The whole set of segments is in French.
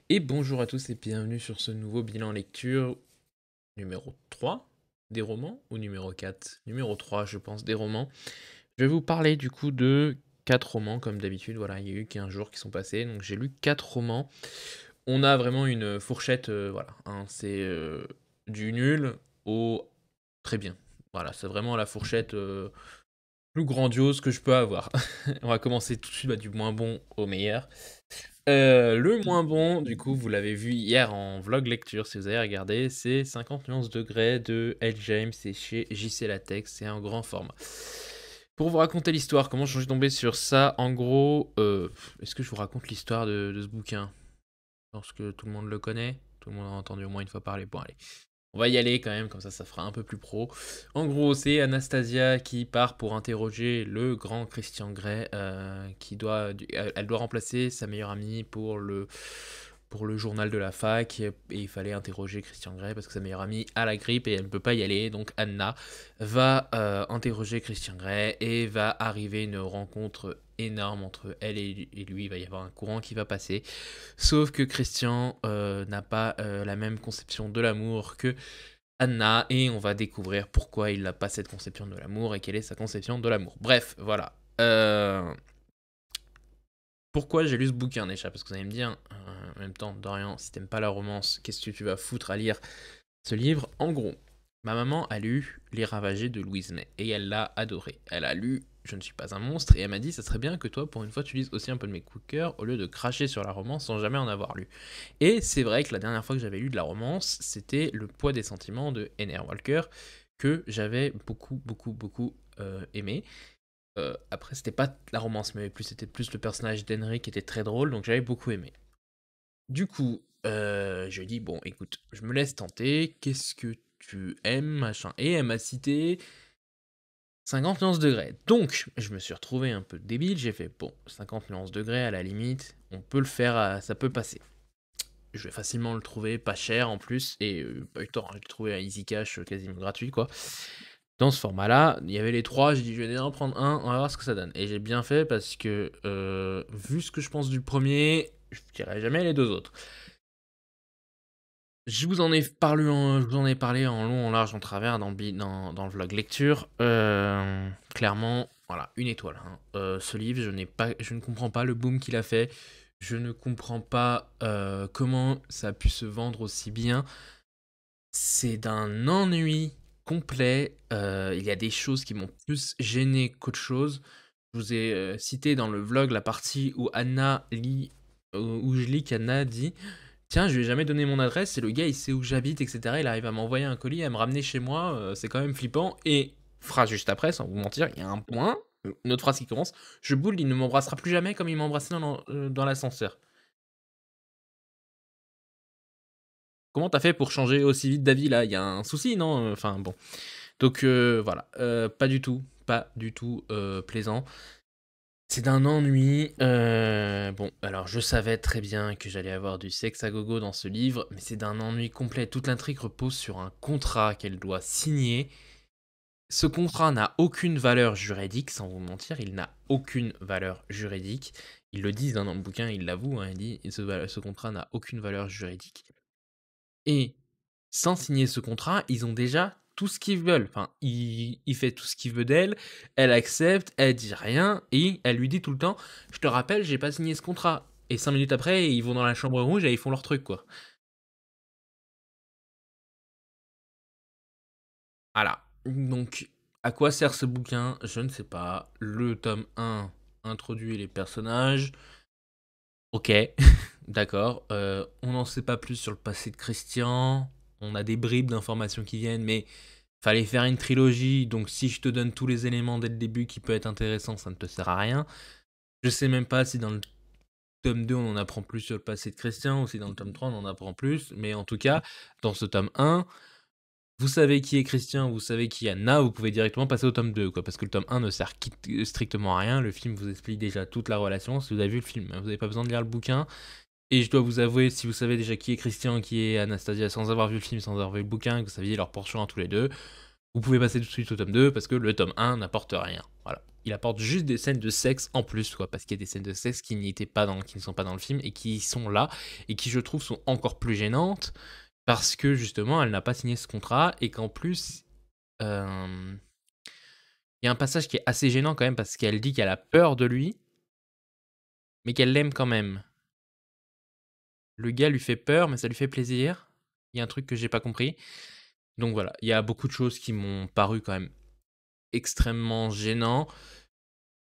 Et bonjour à tous et bienvenue sur ce nouveau bilan lecture numéro 3 des romans ou numéro 4? Numéro 3 je pense des romans. Je vais vous parler du coup de 4 romans comme d'habitude, voilà, il y a eu 15 jours qui sont passés, donc j'ai lu 4 romans. On a vraiment une fourchette, voilà, hein, c'est du nul au très bien. Voilà, c'est vraiment la fourchette plus grandiose que je peux avoir. On va commencer tout de suite du moins bon au meilleur. Le moins bon, du coup, vous l'avez vu hier en vlog lecture, si vous avez regardé, c'est 50 nuances degrés de L. James, c'est chez JC Latex, c'est un grand format. Pour vous raconter l'histoire, comment je suis tombé sur ça, en gros, est-ce que je vous raconte l'histoire de ce bouquin? Parce que tout le monde le connaît, tout le monde en a entendu au moins une fois parler. Bon, allez, on va y aller quand même, comme ça fera un peu plus pro. En gros, c'est Anastasia qui part pour interroger le grand Christian Grey, elle doit remplacer sa meilleure amie pour le journal de la fac, et il fallait interroger Christian Grey parce que sa meilleure amie a la grippe et elle ne peut pas y aller, donc Anna va interroger Christian Grey et va arriver une rencontre énorme entre elle et lui, il va y avoir un courant qui va passer, sauf que Christian n'a pas la même conception de l'amour que Anna, et on va découvrir pourquoi il n'a pas cette conception de l'amour et quelle est sa conception de l'amour. Bref, voilà. Pourquoi j'ai lu ce bouquin déjà? Parce que vous allez me dire, en même temps, Dorian, si t'aimes pas la romance, qu'est-ce que tu vas foutre à lire ce livre? En gros, ma maman a lu Les Ravagés de Louise May et elle l'a adoré. Elle a lu Je ne suis pas un monstre et elle m'a dit ça serait bien que toi, pour une fois, tu lises aussi un peu de mes coups de cœur au lieu de cracher sur la romance sans jamais en avoir lu. Et c'est vrai que la dernière fois que j'avais lu de la romance, c'était Le poids des sentiments de N.R. Walker que j'avais beaucoup aimé. Après, c'était pas la romance, mais c'était plus le personnage d'Henry qui était très drôle, donc j'avais beaucoup aimé. Du coup, je lui ai dit, bon, écoute, je me laisse tenter, qu'est-ce que tu aimes, machin. Et elle m'a cité 50 nuances degrés. Donc, je me suis retrouvé un peu débile, j'ai fait, bon, 50 nuances degrés, à la limite, on peut le faire, ça peut passer. Je vais facilement le trouver, pas cher en plus, et pas eu tort, hein, je l'ai trouvé à Easy Cash, quasiment gratuit, quoi. Dans ce format-là, il y avait les 3, j'ai dit je vais déjà en prendre un, on va voir ce que ça donne. Et j'ai bien fait parce que, vu ce que je pense du premier, je ne dirai jamais les 2 autres. Je vous en ai parlé en long, en large, en travers dans le vlog lecture. Clairement, voilà, une étoile, hein. Ce livre, je ne comprends pas le boom qu'il a fait. Je ne comprends pas comment ça a pu se vendre aussi bien. C'est d'un ennui complet, il y a des choses qui m'ont plus gêné qu'autre chose. Je vous ai, cité dans le vlog la partie où Anna lit, où je lis qu'Anna dit: «Tiens, je lui ai jamais donné mon adresse et le gars, il sait où j'habite et cetera. Il arrive à m'envoyer un colis, à me ramener chez moi, c'est quand même flippant», et phrase juste après, sans vous mentir, il y a un point, une autre phrase qui commence: «Je boule, il ne m'embrassera plus jamais comme il m'a embrassé dans l'ascenseur». Comment t'as fait pour changer aussi vite d'avis là? Il y a un souci, non? Enfin bon. Donc voilà, pas du tout, plaisant. C'est d'un ennui, bon, alors je savais très bien que j'allais avoir du sexe à gogo dans ce livre, mais c'est d'un ennui complet. Toute l'intrigue repose sur un contrat qu'elle doit signer. Ce contrat n'a aucune valeur juridique, sans vous mentir, il n'a aucune valeur juridique. Ils le disent, hein, dans le bouquin, ils l'avouent, hein, ils disent: «Ce contrat n'a aucune valeur juridique», et sans signer ce contrat, ils ont déjà tout ce qu'ils veulent. Enfin, il fait tout ce qu'il veut d'elle, elle accepte, elle dit rien, et elle lui dit tout le temps: «Je te rappelle, j'ai pas signé ce contrat», et 5 minutes après, ils vont dans la chambre rouge et ils font leur truc, quoi. Voilà. Donc, à quoi sert ce bouquin? Je ne sais pas. Le tome 1 introduit les personnages. OK, d'accord, on n'en sait pas plus sur le passé de Christian. On a des bribes d'informations qui viennent, mais fallait faire une trilogie, donc si je te donne tous les éléments dès le début qui peut être intéressant, ça ne te sert à rien. Je sais même pas si dans le tome 2 on en apprend plus sur le passé de Christian, ou si dans le tome 3 on en apprend plus, mais en tout cas, dans ce tome 1, vous savez qui est Christian, vous savez qui est Anna, vous pouvez directement passer au tome 2, quoi, parce que le tome 1 ne sert strictement à rien. Le film vous explique déjà toute la relation, si vous avez vu le film, vous n'avez pas besoin de lire le bouquin. Et je dois vous avouer, si vous savez déjà qui est Christian, qui est Anastasia, sans avoir vu le film, sans avoir vu le bouquin, que vous saviez leur portion à tous les deux, vous pouvez passer tout de suite au tome 2, parce que le tome 1 n'apporte rien. Voilà. il apporte juste des scènes de sexe en plus, quoi, parce qu'il y a des scènes de sexe qui qui ne sont pas dans le film et qui sont là et qui, je trouve, sont encore plus gênantes parce que justement, elle n'a pas signé ce contrat et qu'en plus, il y a un passage qui est assez gênant quand même parce qu'elle dit qu'elle a peur de lui, mais qu'elle l'aime quand même. Le gars lui fait peur, mais ça lui fait plaisir. Il y a un truc que j'ai pas compris. Donc voilà, il y a beaucoup de choses qui m'ont paru quand même extrêmement gênant.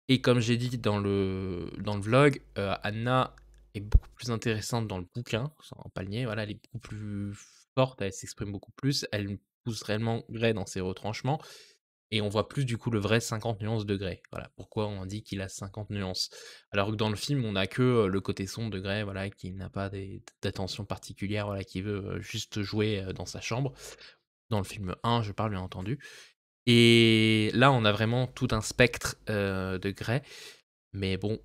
Et comme j'ai dit dans le vlog, Anna est beaucoup plus intéressante dans le bouquin, sans pas le nier, voilà, elle est beaucoup plus forte, elle s'exprime beaucoup plus, elle pousse réellement Grey dans ses retranchements et on voit plus du coup le vrai 50 nuances de Grey. Voilà, pourquoi on dit qu'il a 50 nuances. Alors que dans le film, on a que, le côté sombre de Grey, voilà, qui n'a pas d'attention particulière, voilà, qui veut, juste jouer, dans sa chambre. Dans le film 1, je parle bien entendu. Et là, on a vraiment tout un spectre, de Grey. Mais bon,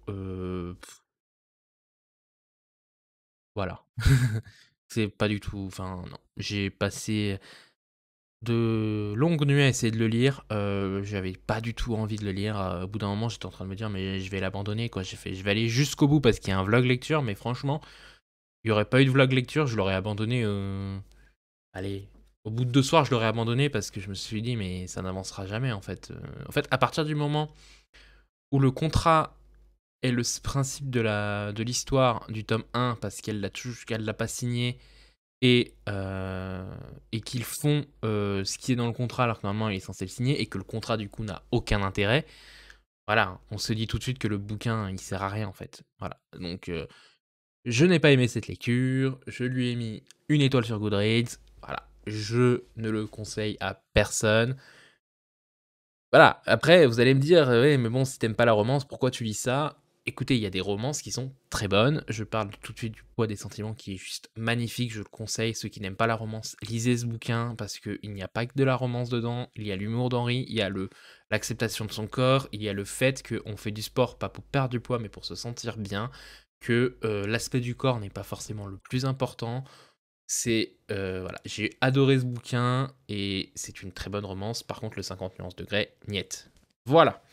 voilà. C'est pas du tout enfin non. J'ai passé de longues nuits à essayer de le lire, j'avais pas du tout envie de le lire, au bout d'un moment, j'étais en train de me dire: «Mais je vais l'abandonner, quoi». J'ai fait: «Je vais aller jusqu'au bout» parce qu'il y a un vlog lecture, mais franchement, il y aurait pas eu de vlog lecture, je l'aurais abandonné, allez, au bout de 2 soirs, je l'aurais abandonné parce que je me suis dit: «Mais ça n'avancera jamais, en fait», en fait, à partir du moment où le contrat et principe de l'histoire du tome 1 parce qu'elle l'a pas signé et qu'ils font, ce qui est dans le contrat alors que normalement il est censé le signer et que le contrat du coup n'a aucun intérêt. Voilà, on se dit tout de suite que le bouquin il sert à rien en fait. Voilà, donc je n'ai pas aimé cette lecture, je lui ai mis 1 étoile sur Goodreads. Voilà, je ne le conseille à personne. Voilà, après vous allez me dire: «Ouais, mais bon, si t'aimes pas la romance, pourquoi tu lis ça?» Écoutez, il y a des romances qui sont très bonnes. Je parle tout de suite du Poids des sentiments qui est juste magnifique, je le conseille. Ceux qui n'aiment pas la romance, lisez ce bouquin parce qu'il n'y a pas que de la romance dedans. Il y a l'humour d'Henri, il y a l'acceptation de son corps, il y a le fait qu'on fait du sport pas pour perdre du poids mais pour se sentir bien, que, l'aspect du corps n'est pas forcément le plus important. Voilà, j'ai adoré ce bouquin et c'est une très bonne romance. Par contre, le 50 nuances de Grey, niet. Voilà.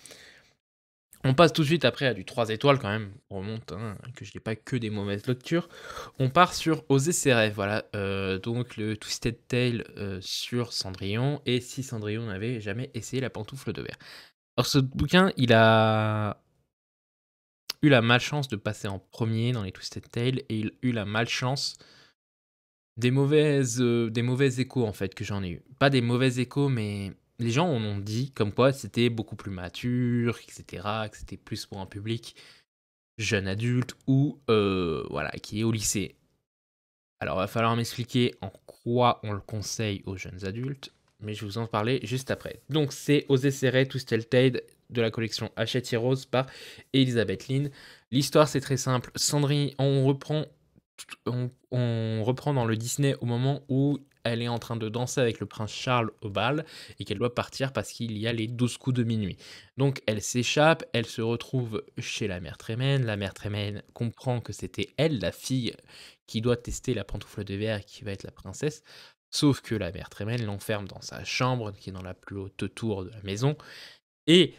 On passe tout de suite après à du 3 étoiles quand même. On remonte, hein, que je n'ai pas que des mauvaises lectures. On part sur Oser ses rêves, voilà. Donc le Twisted Tale sur Cendrillon. Et si Cendrillon n'avait jamais essayé la pantoufle de verre. Alors ce bouquin, il a eu la malchance de passer en premier dans les Twisted Tale et il a eu la malchance des mauvais échos, en fait, que j'en ai eu. Pas des mauvais échos, mais les gens en ont dit comme quoi c'était beaucoup plus mature, et cetera, que c'était plus pour un public jeune adulte ou voilà, qui est au lycée. Alors, va falloir m'expliquer en quoi on le conseille aux jeunes adultes, mais je vais vous en parler juste après. Donc, c'est Oser serrer Twisted Tale de la collection Hachette Heroes par Elisabeth Lynn. L'histoire, c'est très simple. Cendrillon, on reprend dans le Disney au moment où elle est en train de danser avec le prince Charles au bal et qu'elle doit partir parce qu'il y a les 12 coups de minuit. Donc elle s'échappe, elle se retrouve chez la mère Trémène. La mère Trémène comprend que c'était elle, la fille, qui doit tester la pantoufle de verre et qui va être la princesse. Sauf que la mère Trémène l'enferme dans sa chambre, qui est dans la plus haute tour de la maison. Et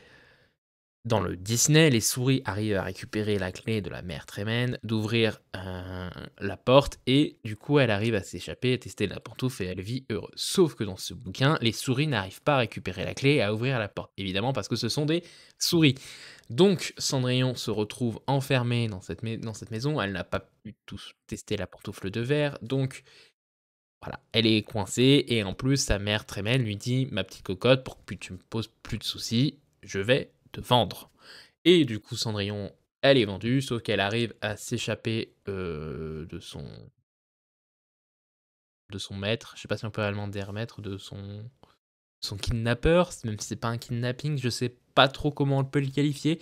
dans le Disney, les souris arrivent à récupérer la clé de la mère Trémène, d'ouvrir la porte, et du coup, elle arrive à s'échapper, à tester la pantoufle, et elle vit heureuse. Sauf que dans ce bouquin, les souris n'arrivent pas à récupérer la clé et à ouvrir la porte. Évidemment, parce que ce sont des souris. Donc, Cendrillon se retrouve enfermée dans cette maison. Elle n'a pas pu tester la pantoufle de verre. Donc, voilà, elle est coincée. Et en plus, sa mère Trémène lui dit: «Ma petite cocotte, pour que tu me poses plus de soucis, je vais te vendre». Et du coup, Cendrillon, elle est vendue, sauf qu'elle arrive à s'échapper de son maître. Je sais pas si on peut réellement dire maître, de son kidnappeur, même si c'est pas un kidnapping, je sais pas trop comment on peut le qualifier.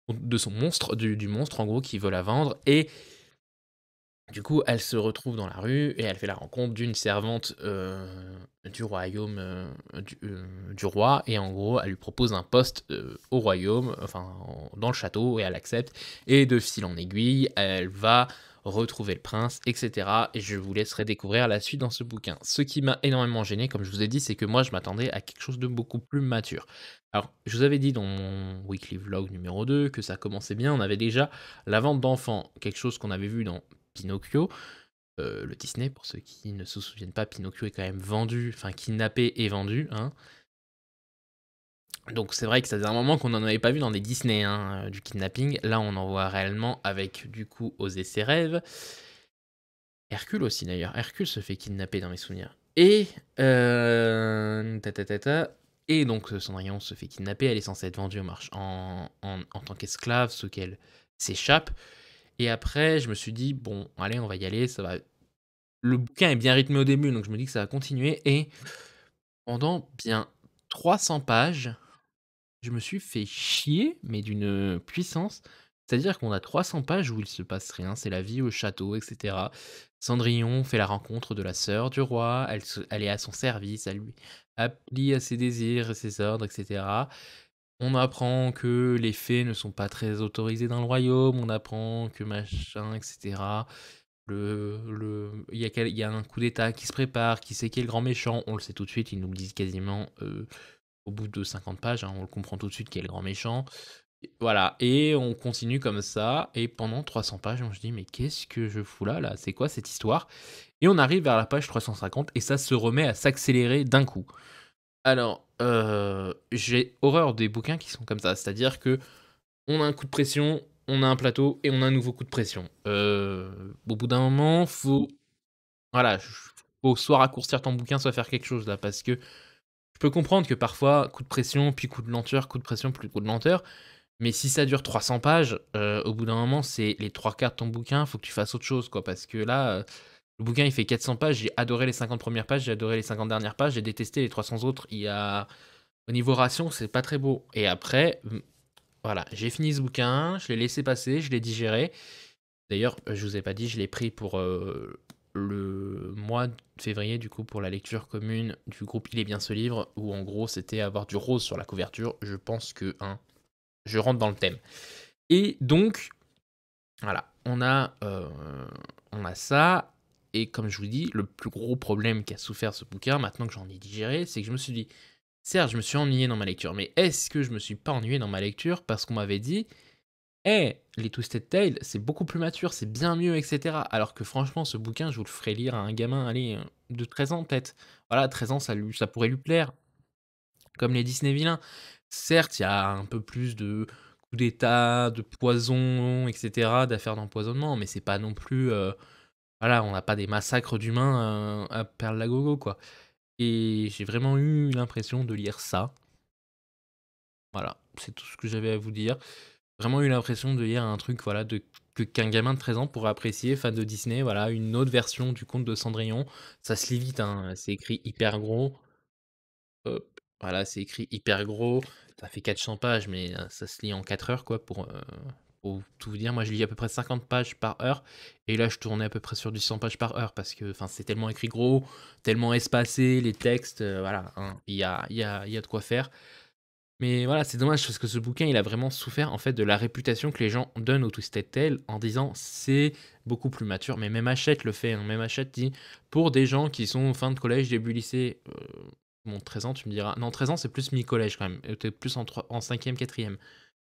De son monstre, du monstre en gros qui veut la vendre. Et du coup, elle se retrouve dans la rue et elle fait la rencontre d'une servante du royaume du roi. Et en gros, elle lui propose un poste au royaume, enfin dans le château, et elle accepte. Et de fil en aiguille, elle va retrouver le prince, etc. Et je vous laisserai découvrir la suite dans ce bouquin. Ce qui m'a énormément gêné, comme je vous ai dit, c'est que moi, je m'attendais à quelque chose de beaucoup plus mature. Alors, je vous avais dit dans mon weekly vlog numéro 2 que ça commençait bien. On avait déjà la vente d'enfants, quelque chose qu'on avait vu dans Pinocchio, le Disney, pour ceux qui ne se souviennent pas, Pinocchio est quand même vendu, enfin kidnappé et vendu, hein. Donc c'est vrai que ça faisait un moment qu'on n'en avait pas vu dans des Disney, hein, du kidnapping. Là, on en voit réellement avec, du coup, Oser ses rêves. Hercule aussi d'ailleurs. Hercule se fait kidnapper dans mes souvenirs. Et et donc Cendrillon se fait kidnapper. Elle est censée être vendue en tant qu'esclave, ce qu'elle s'échappe. Et après, je me suis dit bon, allez, on va y aller. Ça va. Le bouquin est bien rythmé au début, donc je me dis que ça va continuer. Et pendant bien 300 pages, je me suis fait chier, mais d'une puissance. C'est-à-dire qu'on a 300 pages où il se passe rien, c'est la vie au château, etc. Cendrillon fait la rencontre de la sœur du roi, elle est à son service, elle lui applique à ses désirs et ses ordres, etc. On apprend que les fées ne sont pas très autorisées dans le royaume, on apprend que machin, etc. Il y a un coup d'état qui se prépare, qui sait qui est le grand méchant, on le sait tout de suite, ils nous le disent quasiment au bout de 50 pages, hein, on le comprend tout de suite qui est le grand méchant. Voilà, et on continue comme ça, et pendant 300 pages, on se dit, mais qu'est-ce que je fous là, là? C'est quoi cette histoire? Et on arrive vers la page 350, et ça se remet à s'accélérer d'un coup. Alors, j'ai horreur des bouquins qui sont comme ça, c'est-à-dire que on a un coup de pression, on a un plateau, et on a un nouveau coup de pression. Au bout d'un moment, voilà, faut soit raccourcir ton bouquin, soit faire quelque chose là, parce que je peux comprendre que parfois, coup de pression, puis coup de lenteur, coup de pression, puis coup de lenteur. Mais si ça dure 300 pages, au bout d'un moment, c'est les 3/4 de ton bouquin, faut que tu fasses autre chose, quoi. Parce que là, le bouquin, il fait 400 pages, j'ai adoré les 50 premières pages, j'ai adoré les 50 dernières pages, j'ai détesté les 300 autres. Au niveau ration, c'est pas très beau. Et après, voilà, j'ai fini ce bouquin, je l'ai laissé passer, je l'ai digéré. D'ailleurs, je vous ai pas dit, je l'ai pris pour le mois de février, du coup, pour la lecture commune du groupe Il est bien ce livre, où en gros, c'était avoir du rose sur la couverture. Je pense que, hein, je rentre dans le thème. Et donc, voilà, on a ça. Et comme je vous dis, le plus gros problème qu'a souffert ce bouquin, maintenant que j'en ai digéré, c'est que je me suis dit, certes, je me suis ennuyé dans ma lecture, mais est-ce que je me suis pas ennuyé dans ma lecture parce qu'on m'avait dit, les Twisted Tales, c'est beaucoup plus mature, c'est bien mieux, etc. Alors que franchement, ce bouquin, je vous le ferai lire à un gamin, allez, de 13 ans peut-être. Voilà, 13 ans, ça pourrait lui plaire. Comme les Disney vilains. Certes, il y a un peu plus de coups d'état, de poison, etc., d'affaires d'empoisonnement, mais c'est pas non plus, voilà, on n'a pas des massacres d'humains, à Perle-Lagogo, quoi. Et j'ai vraiment eu l'impression de lire ça. Voilà, c'est tout ce que j'avais à vous dire. Vraiment eu l'impression de lire un truc, voilà, qu'un gamin de 13 ans pourrait apprécier, fan de Disney, voilà, une autre version du conte de Cendrillon. Ça se lit vite, hein, c'est écrit hyper gros. Voilà, c'est écrit hyper gros, ça fait 400 pages, mais ça se lit en 4 heures, quoi, pour tout vous dire. Moi, je lis à peu près 50 pages par heure, et là, je tournais à peu près sur du 100 pages par heure, parce que, enfin, c'est tellement écrit gros, tellement espacé, les textes, voilà, hein, il y a de quoi faire. Mais voilà, c'est dommage, parce que ce bouquin, il a vraiment souffert, en fait, de la réputation que les gens donnent au Twisted Tale, en disant: «C'est beaucoup plus mature», mais même Hachette le fait, hein. Même Hachette dit: «Pour des gens qui sont fin de collège, début lycée», bon, 13 ans, tu me diras. Non, 13 ans, c'est plus mi-collège quand même. Tu plus en 5e, 4e.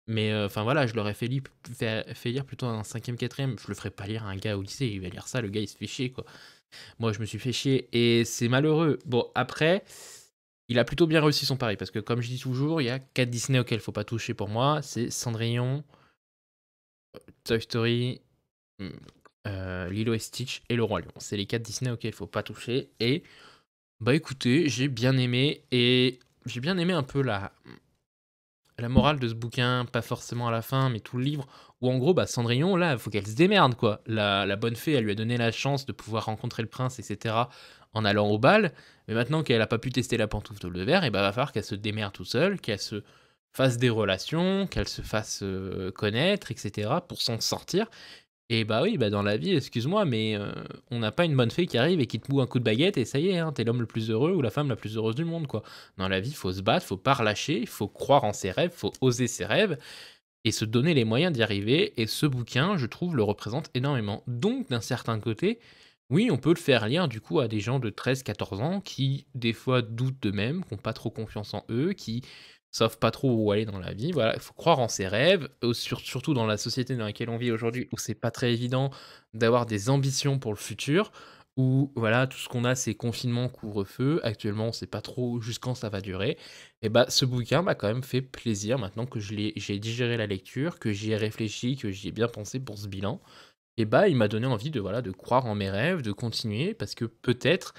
Mais enfin voilà, je leur ai fait lire plutôt en 5e, 4e. Je le ferai pas lire à un gars au lycée. Il va lire ça, le gars, il se fait chier, quoi. Moi, je me suis fait chier et c'est malheureux. Bon, après, il a plutôt bien réussi son pari parce que, comme je dis toujours, il y a 4 Disney auxquels il faut pas toucher pour moi. C'est Cendrillon, Toy Story, mmh, Lilo et Stitch et Le Roi Lion. C'est les 4 Disney auxquels il faut pas toucher. Et bah écoutez, j'ai bien aimé un peu la morale de ce bouquin, pas forcément à la fin, mais tout le livre, où en gros, bah, Cendrillon, là, il faut qu'elle se démerde, quoi. La bonne fée, elle lui a donné la chance de pouvoir rencontrer le prince, etc., en allant au bal, mais maintenant qu'elle a pas pu tester la pantoufle de verre, et bah, va falloir qu'elle se démerde toute seule, qu'elle se fasse des relations, qu'elle se fasse connaître, etc., pour s'en sortir. Et bah oui, bah dans la vie, excuse-moi, mais on n'a pas une bonne fée qui arrive et qui te moue un coup de baguette et ça y est, hein, tu l'homme le plus heureux ou la femme la plus heureuse du monde, quoi. Dans la vie, faut se battre, faut pas relâcher, faut croire en ses rêves, faut oser ses rêves. et se donner les moyens d'y arriver et ce bouquin, je trouve, le représente énormément. Donc d'un certain côté, oui, on peut le faire lire du coup à des gens de 13-14 ans qui, des fois, doutent d'eux-mêmes, qui ont pas trop confiance en eux, qui savent pas trop où aller dans la vie. Voilà, il faut croire en ses rêves, surtout dans la société dans laquelle on vit aujourd'hui où c'est pas très évident d'avoir des ambitions pour le futur, où voilà, tout ce qu'on a, c'est confinement, couvre-feu. Actuellement, on sait pas trop jusqu'en ça va durer. Et bah, ce bouquin m'a quand même fait plaisir maintenant que j'ai digéré la lecture, que j'y ai réfléchi, que j'y ai bien pensé pour ce bilan. Et bah, il m'a donné envie de, voilà, de croire en mes rêves, de continuer parce que peut-être,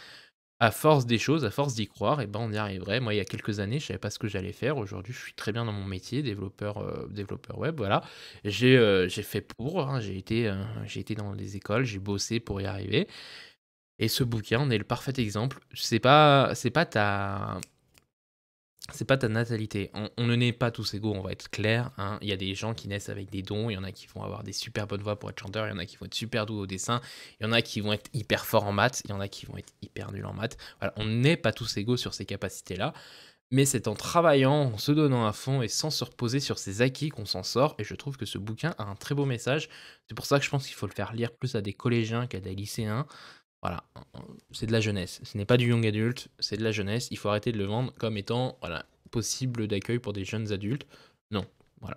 à force des choses, à force d'y croire et ben, on y arriverait. Moi, il y a quelques années, je savais pas ce que j'allais faire. Aujourd'hui, je suis très bien dans mon métier, développeur web, voilà. J'ai fait pour, hein, j'ai été dans des écoles, j'ai bossé pour y arriver et ce bouquin en est le parfait exemple. C'est pas ta natalité. On ne naît pas tous égaux, on va être clair, hein. Il y a des gens qui naissent avec des dons, il y en a qui vont avoir des super bonnes voix pour être chanteurs, il y en a qui vont être super doués au dessin, il y en a qui vont être hyper forts en maths, il y en a qui vont être hyper nuls en maths. Voilà, on n'est pas tous égaux sur ces capacités-là, mais c'est en travaillant, en se donnant à fond et sans se reposer sur ses acquis qu'on s'en sort. Et je trouve que ce bouquin a un très beau message. C'est pour ça que je pense qu'il faut le faire lire plus à des collégiens qu'à des lycéens. Voilà, c'est de la jeunesse. Ce n'est pas du young adult, c'est de la jeunesse. Il faut arrêter de le vendre comme étant voilà, possible d'accueil pour des jeunes adultes. Non, voilà,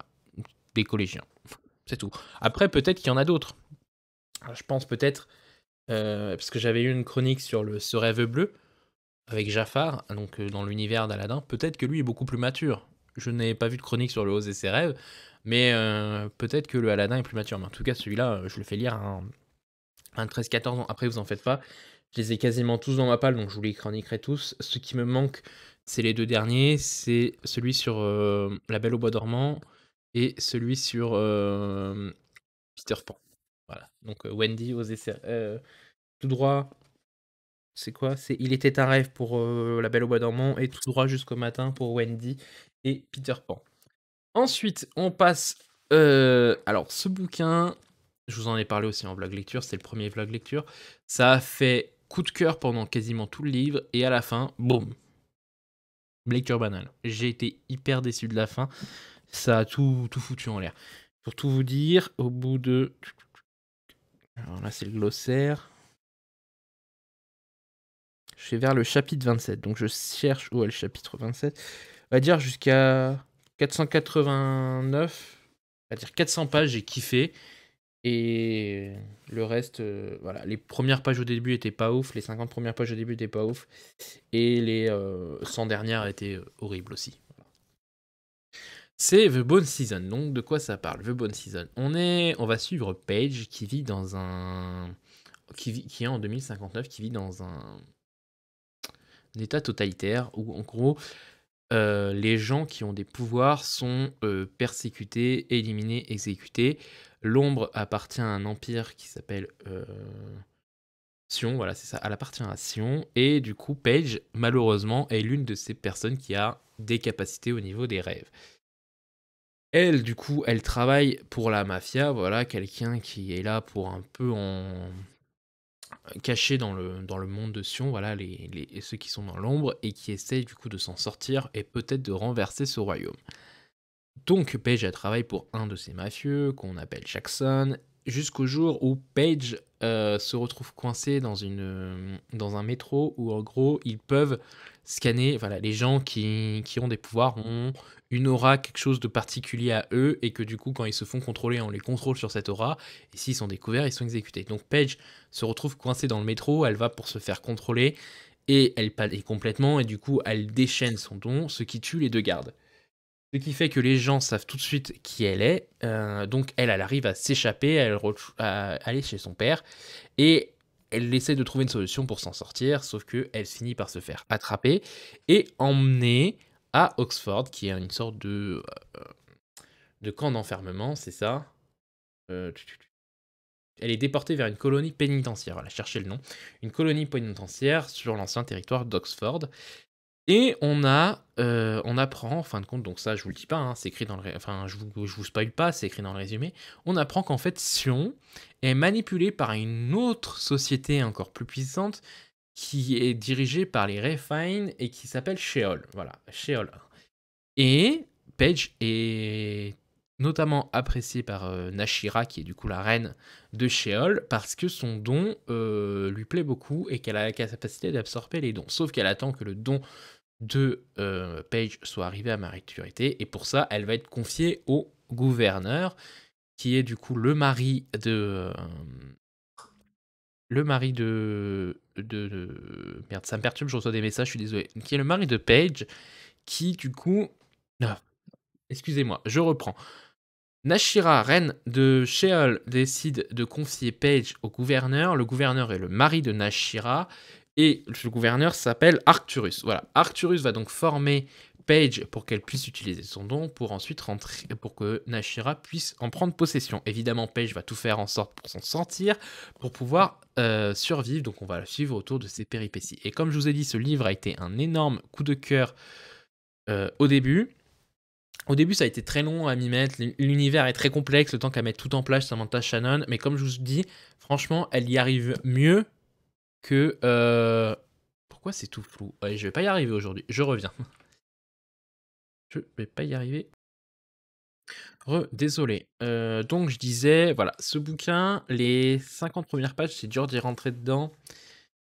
des collégiens. C'est tout. Après, peut-être qu'il y en a d'autres. Je pense peut-être, parce que j'avais eu une chronique sur Ce rêve bleu avec Jafar, donc dans l'univers d'Aladin. Peut-être que lui est beaucoup plus mature. Je n'ai pas vu de chronique sur le Oser ses rêves, mais peut-être que le Aladin est plus mature. Mais en tout cas, celui-là, je le fais lire à un 13-14 ans. Après, vous en faites pas. Je les ai quasiment tous dans ma palle, donc je vous les chroniquerai tous. Ce qui me manque, c'est les deux derniers. C'est celui sur La Belle au Bois dormant et celui sur Peter Pan. Voilà. Donc Wendy, oser tout droit. C'est quoi? C'est Il était un rêve pour La Belle au Bois dormant et Tout droit jusqu'au matin pour Wendy et Peter Pan. Ensuite, on passe. Alors, ce bouquin, je vous en ai parlé aussi en vlog lecture, c'est le premier vlog lecture. Ça a fait coup de cœur pendant quasiment tout le livre, et à la fin, boum, lecture banale. J'ai été hyper déçu de la fin, ça a tout foutu en l'air. Pour tout vous dire, au bout de. Alors là, c'est le glossaire. Je suis vers le chapitre 27, donc je cherche où est le chapitre 27. On va dire jusqu'à 489, on va dire 400 pages, j'ai kiffé. Et le reste, voilà, les premières pages au début étaient pas ouf, les 50 premières pages au début étaient pas ouf, et les 100 dernières étaient horribles aussi. Voilà. C'est The Bone Season, donc de quoi ça parle, The Bone Season? On va suivre Paige qui vit dans un... qui est en 2059, qui vit dans un état totalitaire où en gros les gens qui ont des pouvoirs sont persécutés, éliminés, exécutés. L'ombre appartient à un empire qui s'appelle Sion, voilà, c'est ça, elle appartient à Sion, et du coup, Paige, malheureusement, est l'une de ces personnes qui a des capacités au niveau des rêves. Elle, du coup, elle travaille pour la mafia, voilà, quelqu'un qui est là pour un peu en caché dans le monde de Sion, voilà, ceux qui sont dans l'ombre, et qui essayent du coup de s'en sortir et peut-être de renverser ce royaume. Donc Paige, elle travaille pour un de ces mafieux qu'on appelle Jackson, jusqu'au jour où Paige se retrouve coincée dans un métro où en gros ils peuvent scanner, voilà, les gens qui ont des pouvoirs ont une aura, quelque chose de particulier à eux, et que du coup quand ils se font contrôler, on les contrôle sur cette aura, et s'ils sont découverts, ils sont exécutés. Donc Paige se retrouve coincée dans le métro, elle va pour se faire contrôler, et elle panique complètement, et du coup elle déchaîne son don, ce qui tue les deux gardes. Ce qui fait que les gens savent tout de suite qui elle est. Donc elle arrive à s'échapper, à aller chez son père. Et elle essaie de trouver une solution pour s'en sortir. Sauf qu'elle finit par se faire attraper et emmener à Oxford, qui est une sorte de camp d'enfermement, c'est ça. Elle est déportée vers une colonie pénitentiaire. Voilà, cherchez le nom. Une colonie pénitentiaire sur l'ancien territoire d'Oxford. Et on apprend, en fin de compte, donc ça je vous le dis pas, hein, c'est écrit dans enfin je vous spoil pas, c'est écrit dans le résumé, on apprend qu'en fait Sion est manipulé par une autre société encore plus puissante qui est dirigée par les Refine et qui s'appelle Sheol, voilà, Sheol. Et Paige est notamment apprécié par Nashira, qui est du coup la reine de Sheol, parce que son don lui plaît beaucoup et qu'elle a la capacité d'absorber les dons. Sauf qu'elle attend que le don de Paige soit arrivé à maturité, et pour ça, elle va être confiée au gouverneur, qui est du coup le mari de... Merde, ça me perturbe, je reçois des messages, je suis désolé. Qui est le mari de Paige, qui du coup... Ah, excusez-moi, je reprends. Nashira, reine de Sheol, décide de confier Paige au gouverneur. Le gouverneur est le mari de Nashira et le gouverneur s'appelle Arcturus. Voilà, Arcturus va donc former Paige pour qu'elle puisse utiliser son don pour ensuite rentrer, pour que Nashira puisse en prendre possession. Évidemment, Paige va tout faire en sorte pour s'en sortir, pour pouvoir survivre. Donc on va la suivre autour de ses péripéties. Et comme je vous ai dit, ce livre a été un énorme coup de cœur au début. Au début, ça a été très long à m'y mettre. L'univers est très complexe, le temps qu'à mettre tout en place, Samantha Shannon. Mais comme je vous dis, franchement, elle y arrive mieux que... Pourquoi c'est tout flou? Ouais, je vais pas y arriver aujourd'hui. Je reviens. Je vais pas y arriver. Désolé. Donc, je disais, voilà, ce bouquin, les 50 premières pages, c'est dur d'y rentrer dedans.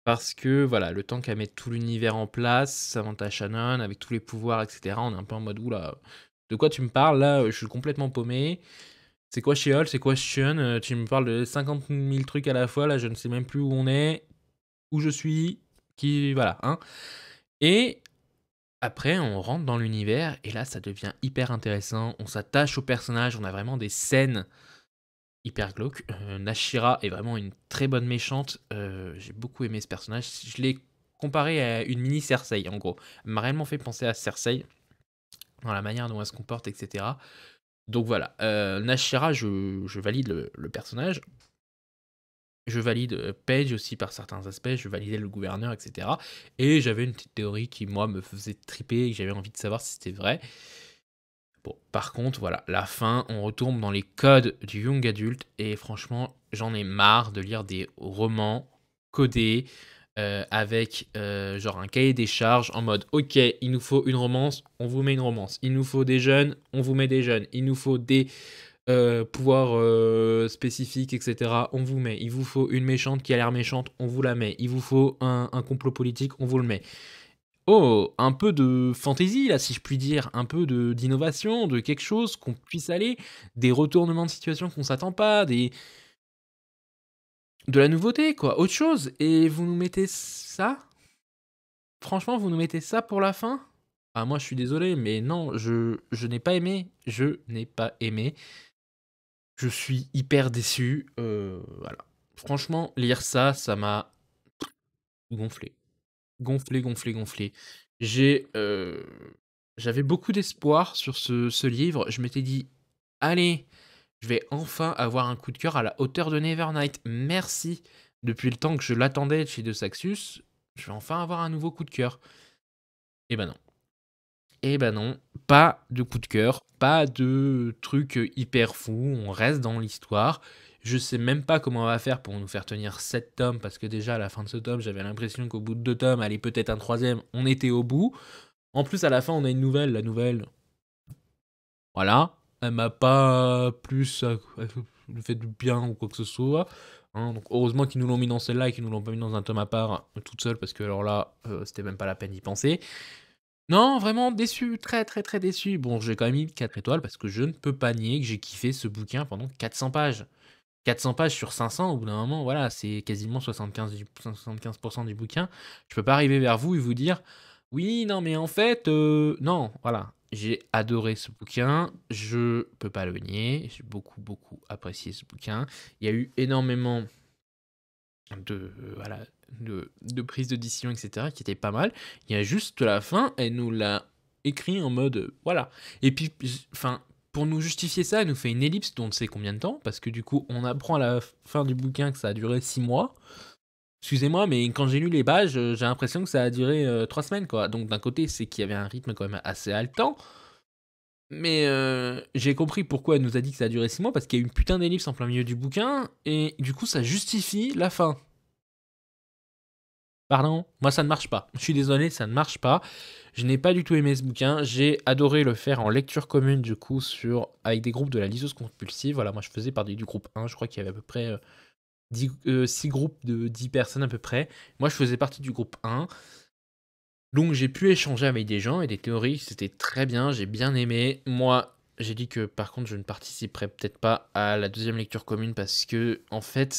Parce que, voilà, le temps qu'à mettre tout l'univers en place, Samantha Shannon, avec tous les pouvoirs, etc., on est un peu en mode, oula, de quoi tu me parles là? Je suis complètement paumé. C'est quoi Sheol? C'est quoi Shun? Tu me parles de 50 000 trucs à la fois, là, je ne sais même plus où on est, où je suis, qui... Voilà, hein. Et après, on rentre dans l'univers, et là, ça devient hyper intéressant. On s'attache aux personnages, on a vraiment des scènes hyper glauques. Nashira est vraiment une très bonne méchante. J'ai beaucoup aimé ce personnage. Je l'ai comparé à une mini Cersei, en gros. Elle m'a réellement fait penser à Cersei, dans la manière dont elle se comporte, etc. Donc voilà, Nashira, je valide le personnage. Je valide Paige aussi par certains aspects, je validais le gouverneur, etc. Et j'avais une petite théorie qui, moi, me faisait triper et que j'avais envie de savoir si c'était vrai. Bon, par contre, voilà, la fin, on retourne dans les codes du young adulte et franchement, j'en ai marre de lire des romans codés avec genre un cahier des charges en mode ok, il nous faut une romance, on vous met une romance. Il nous faut des jeunes, on vous met des jeunes. Il nous faut des pouvoirs spécifiques, etc. On vous met. Il vous faut une méchante qui a l'air méchante, on vous la met. Il vous faut un complot politique, on vous le met. Oh, un peu de fantaisie, là, si je puis dire, un peu d'innovation, de quelque chose qu'on puisse aller, des retournements de situation qu'on s'attend pas, de la nouveauté, quoi, autre chose. Et vous nous mettez ça? Franchement, vous nous mettez ça pour la fin? Ah, moi, je suis désolé, mais non, je n'ai pas aimé. Je n'ai pas aimé. Je suis hyper déçu. Voilà. Franchement, lire ça, ça m'a gonflé. Gonflé, gonflé, gonflé. J'avais beaucoup d'espoir sur ce livre. Je m'étais dit: «Allez, je vais enfin avoir un coup de cœur à la hauteur de Nevernight. Merci, depuis le temps que je l'attendais chez De Saxus, je vais enfin avoir un nouveau coup de cœur». Et ben non. Et ben non, pas de coup de cœur, pas de truc, hyper fou, on reste dans l'histoire. Je sais même pas comment on va faire pour nous faire tenir 7 tomes, parce que déjà à la fin de ce tome, j'avais l'impression qu'au bout de 2 tomes, allez peut-être un troisième, on était au bout. En plus, à la fin, on a une nouvelle. La nouvelle, voilà, elle m'a pas plus fait du bien ou quoi que ce soit. Hein, donc heureusement qu'ils nous l'ont mis dans celle-là et qu'ils nous l'ont pas mis dans un tome à part, toute seule, parce que alors là, c'était même pas la peine d'y penser. Non, vraiment déçu, très, très, très déçu. Bon, j'ai quand même mis 4 étoiles parce que je ne peux pas nier que j'ai kiffé ce bouquin pendant 400 pages. 400 pages sur 500, au bout d'un moment, voilà, c'est quasiment 75% du bouquin. Je peux pas arriver vers vous et vous dire: «Oui, non, mais en fait, non», voilà. J'ai adoré ce bouquin, je peux pas le nier, j'ai beaucoup, beaucoup apprécié ce bouquin. Il y a eu énormément voilà, de prise de décision, etc., qui était pas mal. Il y a juste la fin, elle nous l'a écrit en mode voilà. Et puis, enfin, pour nous justifier ça, elle nous fait une ellipse d'on ne sait combien de temps, parce que du coup, on apprend à la fin du bouquin que ça a duré 6 mois. Excusez-moi, mais quand j'ai lu les pages, j'ai l'impression que ça a duré 3 semaines, quoi. Donc d'un côté, c'est qu'il y avait un rythme quand même assez haletant. Mais j'ai compris pourquoi elle nous a dit que ça a duré 6 mois, parce qu'il y a eu une putain d'ellipse en plein milieu du bouquin, et du coup, ça justifie la fin. Pardon? Moi, ça ne marche pas. Je suis désolé, ça ne marche pas. Je n'ai pas du tout aimé ce bouquin. J'ai adoré le faire en lecture commune, du coup, avec des groupes de la liseuse compulsive. Voilà, moi, je faisais partie du groupe 1. Je crois qu'il y avait à peu près 6 groupes de 10 personnes à peu près. Moi, je faisais partie du groupe 1. Donc, j'ai pu échanger avec des gens et des théories. C'était très bien. J'ai bien aimé. Moi, j'ai dit que par contre, je ne participerais peut-être pas à la deuxième lecture commune parce que, en fait,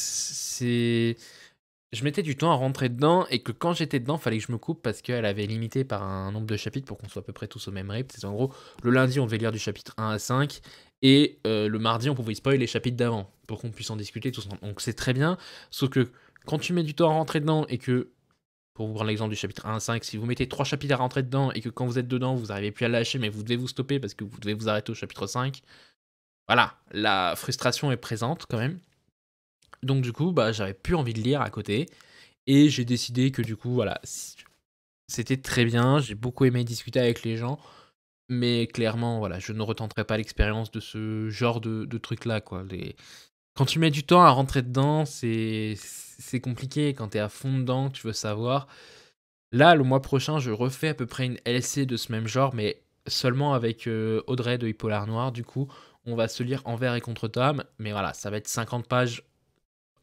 je mettais du temps à rentrer dedans et que quand j'étais dedans, fallait que je me coupe parce qu'elle avait limité par un nombre de chapitres pour qu'on soit à peu près tous au même rythme. C'est en gros, le lundi, on devait lire du chapitre 1 à 5 et le mardi, on pouvait spoiler les chapitres d'avant pour qu'on puisse en discuter tous ensemble. Donc c'est très bien, sauf que quand tu mets du temps à rentrer dedans et que, pour vous prendre l'exemple du chapitre 1 à 5, si vous mettez 3 chapitres à rentrer dedans et que quand vous êtes dedans, vous n'arrivez plus à lâcher, mais vous devez vous stopper parce que vous devez vous arrêter au chapitre 5, voilà, la frustration est présente quand même. Donc du coup, bah, j'avais plus envie de lire à côté. Et j'ai décidé que du coup, voilà, c'était très bien. J'ai beaucoup aimé discuter avec les gens. Mais clairement, voilà, je ne retenterai pas l'expérience de ce genre de truc-là, quoi. Quand tu mets du temps à rentrer dedans, c'est compliqué. Quand tu es à fond dedans, tu veux savoir. Là, le mois prochain, je refais à peu près une LC de ce même genre, mais seulement avec Audrey de Hippolar Noir. Du coup, on va se lire Envers et contre Tom. Mais voilà, ça va être 50 pages,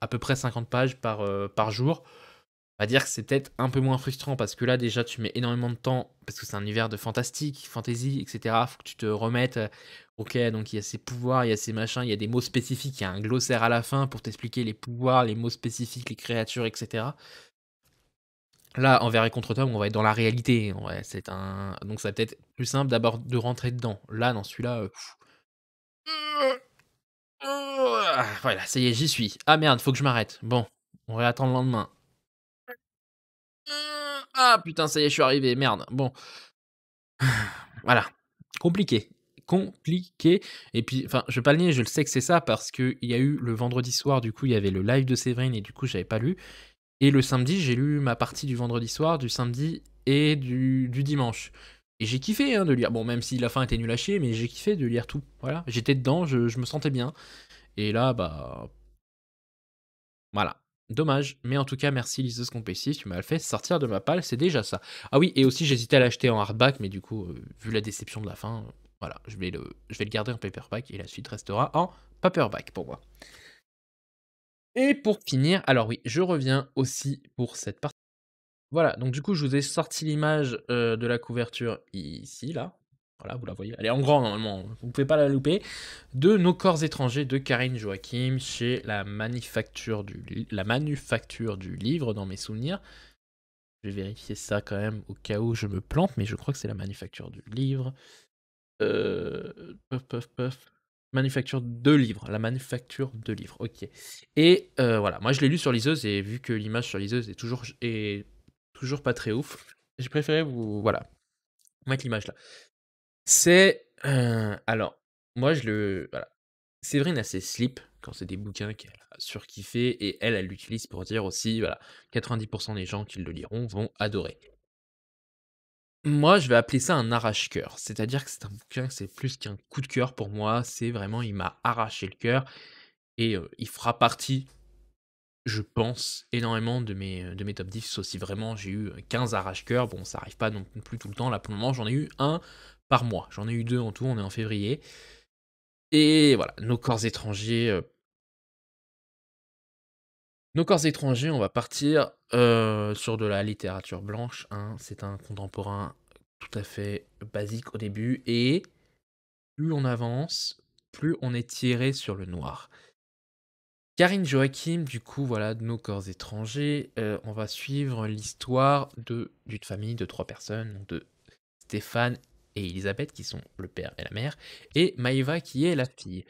à peu près 50 pages par jour. On va dire que c'est peut-être un peu moins frustrant parce que là, déjà, tu mets énormément de temps parce que c'est un univers de fantastique, fantasy, etc. Faut que tu te remettes. Ok, donc il y a ces pouvoirs, il y a ces machins, il y a des mots spécifiques, il y a un glossaire à la fin pour t'expliquer les pouvoirs, les mots spécifiques, les créatures, etc. Là, envers et contre Tom, on va être dans la réalité. Ouais, donc ça va peut-être plus simple d'abord de rentrer dedans. Là, dans celui-là, voilà, ça y est, j'y suis. Ah merde, faut que je m'arrête. Bon, on va attendre le lendemain. Ah putain, ça y est, je suis arrivé, merde. Bon, voilà, compliqué, compliqué et puis enfin, je vais pas le nier, je le sais que c'est ça parce qu'il y a eu le vendredi soir, du coup, il y avait le live de Séverine et du coup, j'avais pas lu et le samedi, j'ai lu ma partie du vendredi soir, du samedi et du dimanche et j'ai kiffé, hein, de lire. Bon, même si la fin était nulle à chier, mais j'ai kiffé de lire tout, voilà. J'étais dedans, je me sentais bien et là, bah, voilà. Dommage, mais en tout cas, merci Liseuse Compulsive, tu m'as fait sortir de ma palle, c'est déjà ça. Ah oui, et aussi j'hésitais à l'acheter en hardback, mais du coup, vu la déception de la fin, voilà, je vais le garder en paperback et la suite restera en paperback pour moi. Et pour finir, alors oui, je reviens aussi pour cette partie. Voilà, donc du coup, je vous ai sorti l'image de la couverture ici, là. Voilà, vous la voyez. Elle est en grand normalement, vous ne pouvez pas la louper. De Nos corps étrangers de Karine Joachim chez la manufacture du livre dans mes souvenirs. Je vais vérifier ça quand même au cas où je me plante, mais je crois que c'est la manufacture du livre. Puff, puff, puff. Manufacture de livres, la manufacture de livres, ok. Et voilà, moi je l'ai lu sur liseuse et vu que l'image sur liseuse est toujours pas très ouf, j'ai préféré voilà, mettre l'image là. Alors, moi voilà. Séverine a ses slips quand c'est des bouquins qu'elle a surkiffé et elle l'utilise pour dire aussi, voilà, 90% des gens qui le liront vont adorer. Moi, je vais appeler ça un arrache-cœur. C'est-à-dire que c'est un bouquin, c'est plus qu'un coup de cœur pour moi. C'est vraiment, il m'a arraché le cœur et il fera partie, je pense, énormément de mes top 10. Sauf si vraiment j'ai eu 15 arrache-cœur. Bon, ça arrive pas non plus tout le temps. Là, pour le moment, j'en ai eu un par mois. J'en ai eu deux en tout. On est en février. Et voilà, Nos corps étrangers. Nos corps étrangers, on va partir sur de la littérature blanche, hein. C'est un contemporain tout à fait basique au début et plus on avance, plus on est tiré sur le noir. Karine Joachim, du coup, voilà, de Nos corps étrangers, on va suivre l'histoire d'une famille de 3 personnes, donc de Stéphane et Elisabeth, qui sont le père et la mère, et Maëva, qui est la fille.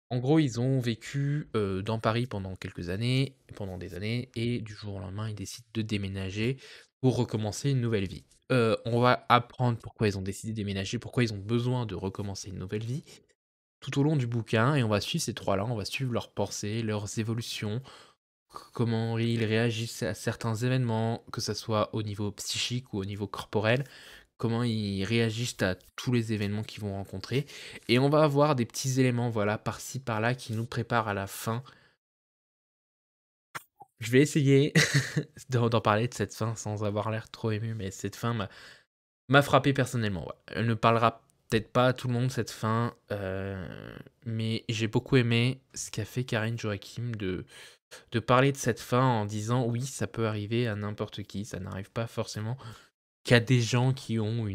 En gros, ils ont vécu dans Paris pendant quelques années, pendant des années, et du jour au lendemain, ils décident de déménager pour recommencer une nouvelle vie. On va apprendre pourquoi ils ont décidé de déménager, pourquoi ils ont besoin de recommencer une nouvelle vie, tout au long du bouquin et on va suivre ces trois-là, on va suivre leurs pensées, leurs évolutions, comment ils réagissent à certains événements, que ça soit au niveau psychique ou au niveau corporel, comment ils réagissent à tous les événements qu'ils vont rencontrer. Et on va avoir des petits éléments, voilà, par-ci, par-là, qui nous préparent à la fin je vais essayer d'en parler de cette fin sans avoir l'air trop ému, mais cette fin m'a frappé personnellement, ouais. Elle ne parlera peut-être pas à tout le monde cette fin, mais j'ai beaucoup aimé ce qu'a fait Karine Joachim de parler de cette fin en disant: «Oui, ça peut arriver à n'importe qui, ça n'arrive pas forcément qu'à des gens qui ont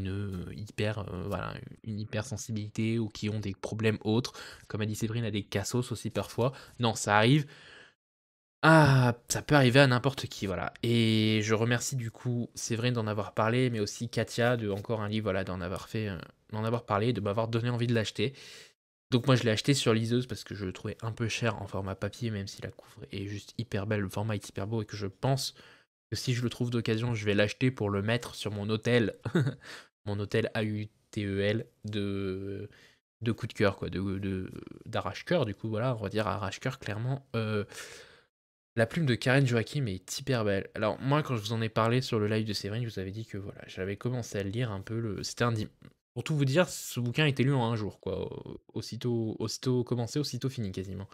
voilà, une hypersensibilité ou qui ont des problèmes autres». Comme a dit Séverine, à des cassos aussi parfois. Non, ça arrive ça peut arriver à n'importe qui, voilà, et je remercie du coup Séverine d'en avoir parlé, mais aussi Katia de encore un livre, voilà, d'en avoir parlé, de m'avoir donné envie de l'acheter. Donc moi je l'ai acheté sur liseuse parce que je le trouvais un peu cher en format papier, même si la couvre est juste hyper belle, le format est hyper beau et que je pense que si je le trouve d'occasion, je vais l'acheter pour le mettre sur mon hôtel, mon hôtel AUTEL de coup de cœur quoi, d'arrache-cœur du coup, voilà, on va dire arrache-cœur clairement. La plume de Karen Joachim est hyper belle. Alors moi, quand je vous en ai parlé sur le live de Séverine, je vous avais dit que voilà, j'avais commencé à le lire un peu c'était un pour tout vous dire, ce bouquin a été lu en un jour quoi, aussitôt commencé, aussitôt fini quasiment.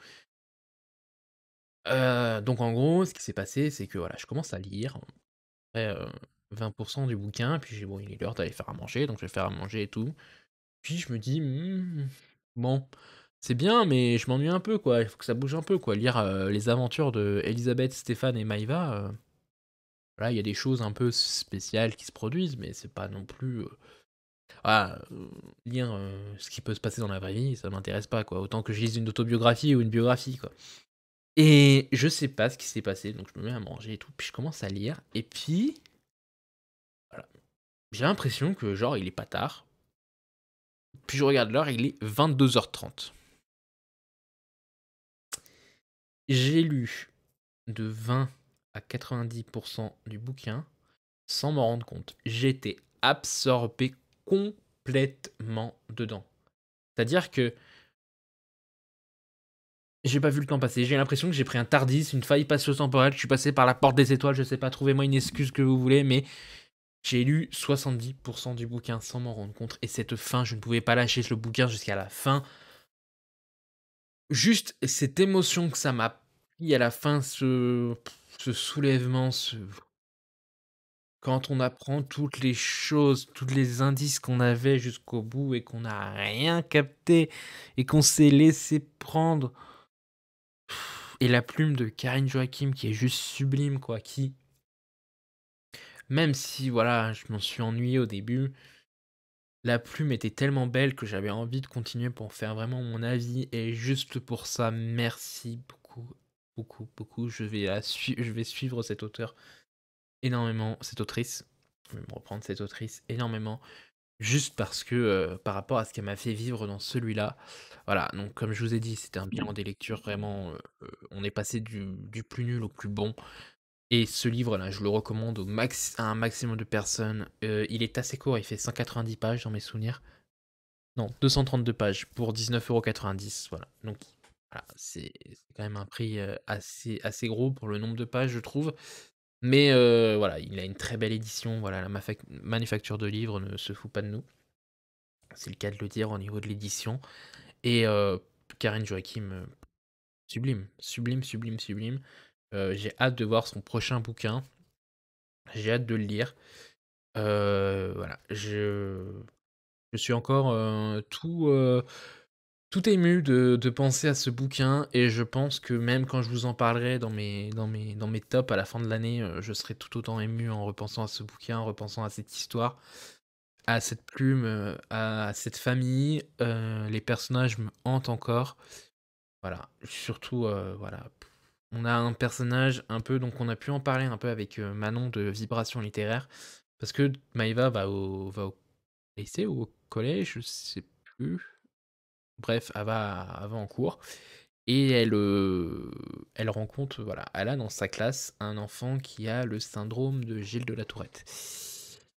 Donc en gros, ce qui s'est passé, c'est que voilà, je commence à lire, après, 20 du bouquin, puis j'ai bon, il est l'heure d'aller faire à manger, donc je vais faire à manger et tout. Puis je me dis: bon, c'est bien, mais je m'ennuie un peu quoi, il faut que ça bouge un peu quoi». Lire, les aventures de Elisabeth, Stéphane et Maïva, voilà, il y a des choses un peu spéciales qui se produisent, mais c'est pas non plus, voilà, lire, ce qui peut se passer dans la vraie vie, ça m'intéresse pas, quoi. Autant que je lise une autobiographie ou une biographie, quoi. Et je sais pas ce qui s'est passé, donc je me mets à manger et tout, puis je commence à lire et puis, voilà, j'ai l'impression que genre il est pas tard, puis je regarde l'heure, il est 22h30. J'ai lu de 20 à 90 du bouquin sans m'en rendre compte. J'étais absorbé complètement dedans. C'est-à-dire que j'ai pas vu le temps passer. J'ai l'impression que j'ai pris un Tardis, une faille spatio-temporelle, je suis passé par la porte des étoiles, je sais pas, trouvez-moi une excuse que vous voulez, mais j'ai lu 70 du bouquin sans m'en rendre compte et cette fin, je ne pouvais pas lâcher le bouquin jusqu'à la fin. Juste cette émotion que ça m'a pris à la fin, ce soulèvement, quand on apprend toutes les choses, tous les indices qu'on avait jusqu'au bout et qu'on n'a rien capté et qu'on s'est laissé prendre. Et la plume de Karine Joachim qui est juste sublime quoi, qui même si voilà, je m'en suis ennuyé au début, la plume était tellement belle que j'avais envie de continuer pour faire vraiment mon avis et juste pour ça, merci beaucoup, beaucoup, beaucoup. Je vais suivre cette auteure énormément, cette autrice, je vais me reprendre cette autrice énormément, juste parce que, par rapport à ce qu'elle m'a fait vivre dans celui-là. Voilà, donc comme je vous ai dit, c'était un bilan des lectures vraiment, on est passé du plus nul au plus bon. Et ce livre-là, je le recommande à un maximum de personnes. Il est assez court, il fait 190 pages dans mes souvenirs. Non, 232 pages pour 19,90 €, voilà. Donc voilà, c'est quand même un prix, assez gros pour le nombre de pages, je trouve. Mais voilà, il a une très belle édition, voilà, la manufacture de livres ne se fout pas de nous. C'est le cas de le dire au niveau de l'édition et Karen Joachim, sublime, sublime, sublime, sublime. J'ai hâte de voir son prochain bouquin. J'ai hâte de le lire. Voilà, je suis encore, tout ému de penser à ce bouquin et je pense que même quand je vous en parlerai dans mes tops à la fin de l'année, je serai tout autant ému en repensant à ce bouquin, en repensant à cette histoire, à cette plume, à cette famille. Les personnages me hantent encore. Voilà, surtout, voilà, on a un personnage un peu donc on a pu en parler un peu avec, Manon de Vibration littéraire, parce que Maëva va au lycée ou au collège, je sais plus. Bref, elle va en cours et elle rencontre, voilà, elle a dans sa classe un enfant qui a le syndrome de Gilles de la Tourette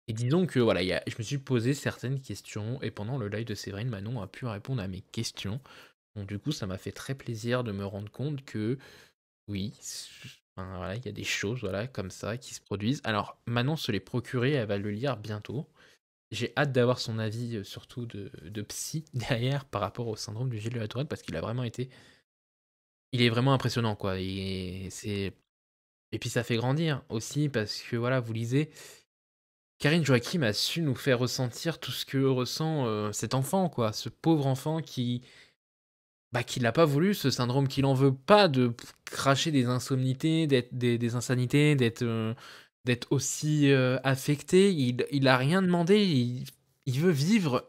et disons que, voilà, je me suis posé certaines questions et pendant le live de Séverine, Manon a pu répondre à mes questions. Donc du coup, ça m'a fait très plaisir de me rendre compte que oui, enfin, voilà, il y a des choses, voilà, comme ça qui se produisent. Alors Manon se l'est procuré, elle va le lire bientôt. J'ai hâte d'avoir son avis, surtout de psy derrière par rapport au syndrome du Gilles de la Tourette parce qu'il est vraiment impressionnant quoi et c'est et puis ça fait grandir aussi parce que voilà, vous lisez, Karine Joachim a su nous faire ressentir tout ce que ressent, cet enfant quoi, ce pauvre enfant qui l'a pas voulu, ce syndrome qu'il en veut pas de cracher des insomnités, d'être des insanités, d'être aussi, affecté. Il a rien demandé, il veut vivre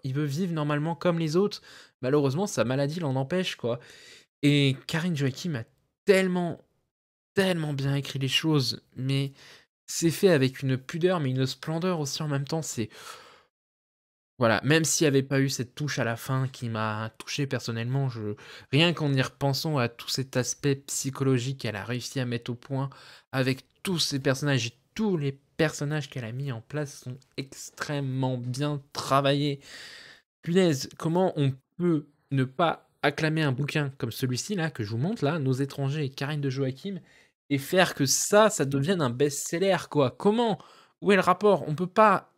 normalement comme les autres. Malheureusement, sa maladie l'en empêche, quoi, et Karine Joachim a tellement, tellement bien écrit les choses, mais c'est fait avec une pudeur, mais une splendeur aussi en même temps. C'est voilà, même s'il y avait pas eu cette touche à la fin qui m'a touché personnellement, je rien qu'en y repensant à tout cet aspect psychologique qu'elle a réussi à mettre au point avec tous ces personnages et tous les personnages qu'elle a mis en place sont extrêmement bien travaillés. Punaise, comment on peut ne pas acclamer un bouquin comme celui-ci là, que je vous montre là, Nos étrangers et Karine de Joachim, et faire que ça devienne un best-seller quoi? Comment? Où est le rapport? On peut pas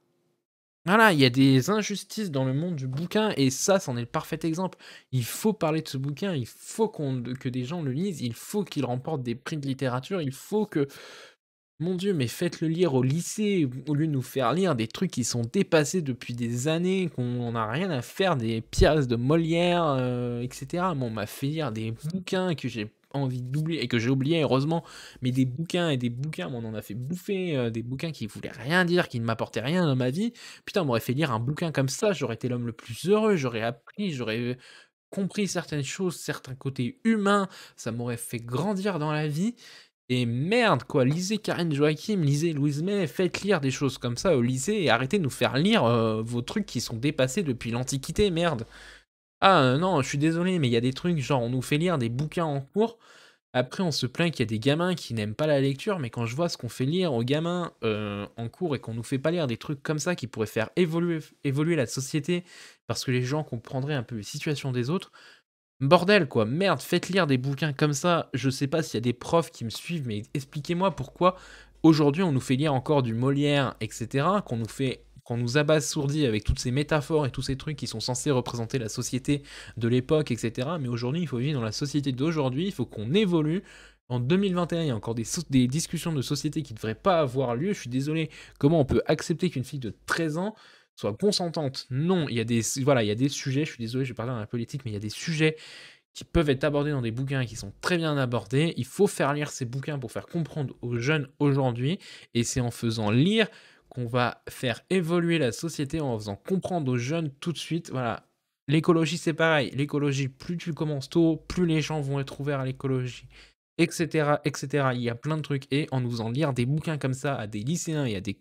voilà, il y a des injustices dans le monde du bouquin et ça, c'en est le parfait exemple. Il faut parler de ce bouquin, il faut que des gens le lisent, il faut qu'il remporte des prix de littérature, il faut que mon Dieu, mais faites-le lire au lycée au lieu de nous faire lire des trucs qui sont dépassés depuis des années, qu'on n'a rien à faire des pièces de Molière, et cetera. Moi, on m'a fait lire des bouquins que j'ai envie d'oublier et que j'ai oublié heureusement, mais des bouquins et des bouquins, moi, on en a fait bouffer, des bouquins qui voulaient rien dire, qui ne m'apportaient rien dans ma vie. Putain, on m'aurait fait lire un bouquin comme ça, j'aurais été l'homme le plus heureux, j'aurais appris, j'aurais compris certaines choses, certains côtés humains, ça m'aurait fait grandir dans la vie et merde quoi, lisez Karen Joachim, lisez Louise May, faites lire des choses comme ça au lycée et arrêtez de nous faire lire, vos trucs qui sont dépassés depuis l'Antiquité, merde. Ah, non, je suis désolé, mais il y a des trucs, genre, on nous fait lire des bouquins en cours, après on se plaint qu'il y a des gamins qui n'aiment pas la lecture, mais quand je vois ce qu'on fait lire aux gamins, en cours et qu'on nous fait pas lire des trucs comme ça qui pourraient faire évoluer la société, parce que les gens comprendraient un peu les situations des autres, bordel quoi, merde, faites lire des bouquins comme ça. Je sais pas s'il y a des profs qui me suivent, mais expliquez-moi pourquoi aujourd'hui on nous fait lire encore du Molière, et cetera, qu'on nous abasourdit avec toutes ces métaphores et tous ces trucs qui sont censés représenter la société de l'époque, et cetera. Mais aujourd'hui, il faut vivre dans la société d'aujourd'hui, il faut qu'on évolue. En 2021, il y a encore des discussions de société qui ne devraient pas avoir lieu. Je suis désolé, comment on peut accepter qu'une fille de 13 ans soit consentante? Non, il y a des voilà, il y a des sujets, je suis désolé, je vais parler dans la politique, mais il y a des sujets qui peuvent être abordés dans des bouquins qui sont très bien abordés. Il faut faire lire ces bouquins pour faire comprendre aux jeunes aujourd'hui, et c'est en faisant lire qu'on va faire évoluer la société, en faisant comprendre aux jeunes tout de suite, voilà. L'écologie, c'est pareil. L'écologie, plus tu commences tôt, plus les gens vont être ouverts à l'écologie, et cetera, et cetera. Il y a plein de trucs, et en nous faisant lire des bouquins comme ça à des lycéens et à des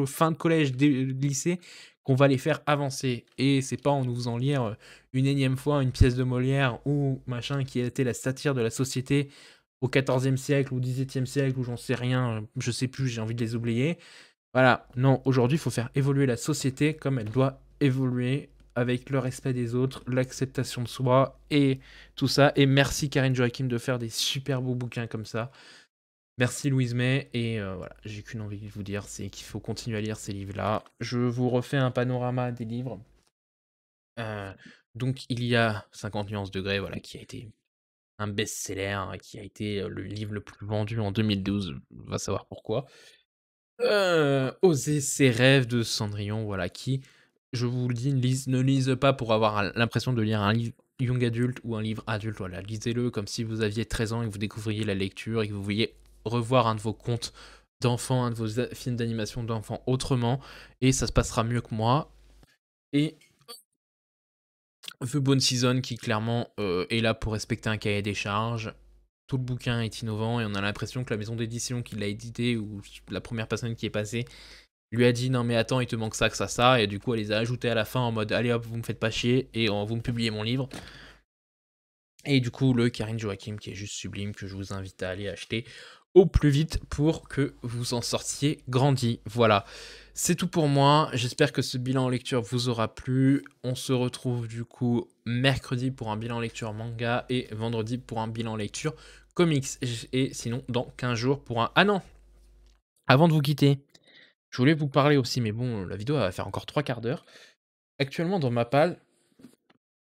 fin de collège, lycée, qu'on va les faire avancer. Et c'est pas en nous faisant lire une énième fois une pièce de Molière ou machin qui a été la satire de la société au XIVe siècle ou XVIIe siècle ou j'en sais rien, je sais plus, j'ai envie de les oublier. Voilà, non, aujourd'hui, il faut faire évoluer la société comme elle doit évoluer avec le respect des autres, l'acceptation de soi et tout ça. Et merci Karine Joachim de faire des super beaux bouquins comme ça. Merci Louise May et voilà, j'ai qu'une envie de vous dire, c'est qu'il faut continuer à lire ces livres-là. Je vous refais un panorama des livres. Heu, donc il y a 50 nuances de Grey, voilà, qui a été un best-seller, hein, qui a été, le livre le plus vendu en 2012, va savoir pourquoi. Oser ses rêves de Cendrillon, voilà, qui, je vous le dis, ne lise pas pour avoir l'impression de lire un livre young adulte ou un livre adulte, voilà. Lisez-le comme si vous aviez 13 ans et que vous découvriez la lecture et que vous vouliez revoir un de vos contes d'enfants, un de vos films d'animation d'enfants autrement, et ça se passera mieux que moi. Et The Bone Season qui clairement est là pour respecter un cahier des charges. Tout le bouquin est innovant et on a l'impression que la maison d'édition qui l'a édité ou la première personne qui est passée lui a dit non mais attends il te manque ça, que ça, et du coup elle les a ajoutés à la fin en mode allez hop vous me faites pas chier et vous me publiez mon livre. Et du coup le Karine Joachim qui est juste sublime, que je vous invite à aller acheter au plus vite pour que vous en sortiez grandi. Voilà, c'est tout pour moi, j'espère que ce bilan en lecture vous aura plu. On se retrouve du coup mercredi pour un bilan lecture manga et vendredi pour un bilan lecture comics, et sinon dans 15 jours pour un... Ah non, avant de vous quitter, je voulais vous parler aussi, mais bon, la vidéo va faire encore 3 quarts d'heure. Actuellement, dans ma palle,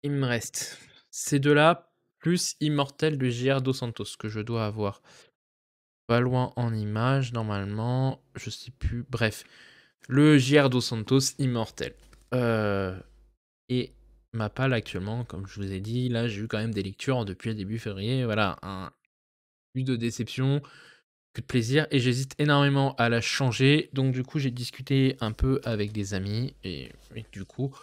il me reste ces deux-là, plus Immortel de J.R. Dos Santos que je dois avoir. Pas loin en images, normalement, je sais plus. Bref, le JR dos Santos immortel. Et ma palle actuellement, comme je vous ai dit, là, j'ai eu quand même des lectures depuis le début février. Voilà, plus de déception que de plaisir. Et j'hésite énormément à la changer. Donc, du coup, j'ai discuté un peu avec des amis. Et du coup,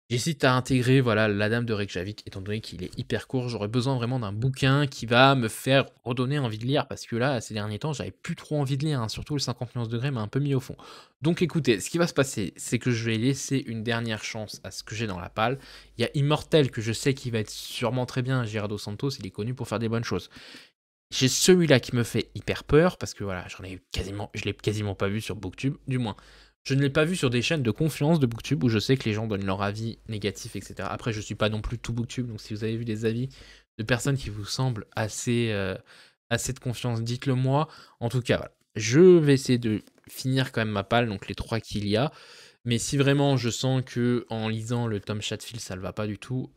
j'hésite à intégrer, voilà, La Dame de Reykjavik, étant donné qu'il est hyper court. J'aurais besoin vraiment d'un bouquin qui va me faire redonner envie de lire, parce que là, ces derniers temps, j'avais plus trop envie de lire, hein. Surtout le 50 nuances degrés m'a un peu mis au fond. Donc écoutez, ce qui va se passer, c'est que je vais laisser une dernière chance à ce que j'ai dans la palle. Il y a Immortel, que je sais qu'il va être sûrement très bien. Gerardo Santos, il est connu pour faire des bonnes choses. J'ai celui-là qui me fait hyper peur, parce que voilà, je l'ai quasiment pas vu sur Booktube, du moins. Je ne l'ai pas vu sur des chaînes de confiance de Booktube où je sais que les gens donnent leur avis négatif, etc. Après, je suis pas non plus tout Booktube, donc si vous avez vu des avis de personnes qui vous semblent assez de confiance, dites-le moi. En tout cas, voilà. Je vais essayer de finir quand même ma palle, donc les 3 qu'il y a. Mais si vraiment je sens que en lisant le Tom Chatfield, ça ne va pas du tout,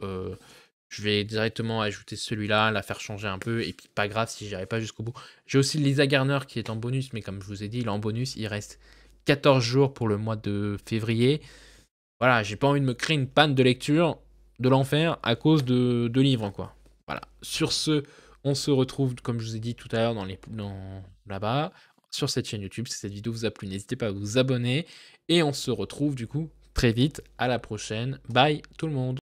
je vais directement ajouter celui-là, la faire changer un peu, et puis pas grave si j'irai pas jusqu'au bout. J'ai aussi Lisa Garner qui est en bonus, mais comme je vous ai dit, il est en bonus, il reste 14 jours pour le mois de février. Voilà, j'ai pas envie de me créer une panne de lecture de l'enfer à cause de livres, quoi. Voilà. Sur ce, on se retrouve, comme je vous ai dit tout à l'heure, là-bas, sur cette chaîne YouTube. Si cette vidéo vous a plu, n'hésitez pas à vous abonner. Et on se retrouve du coup très vite. À la prochaine. Bye tout le monde.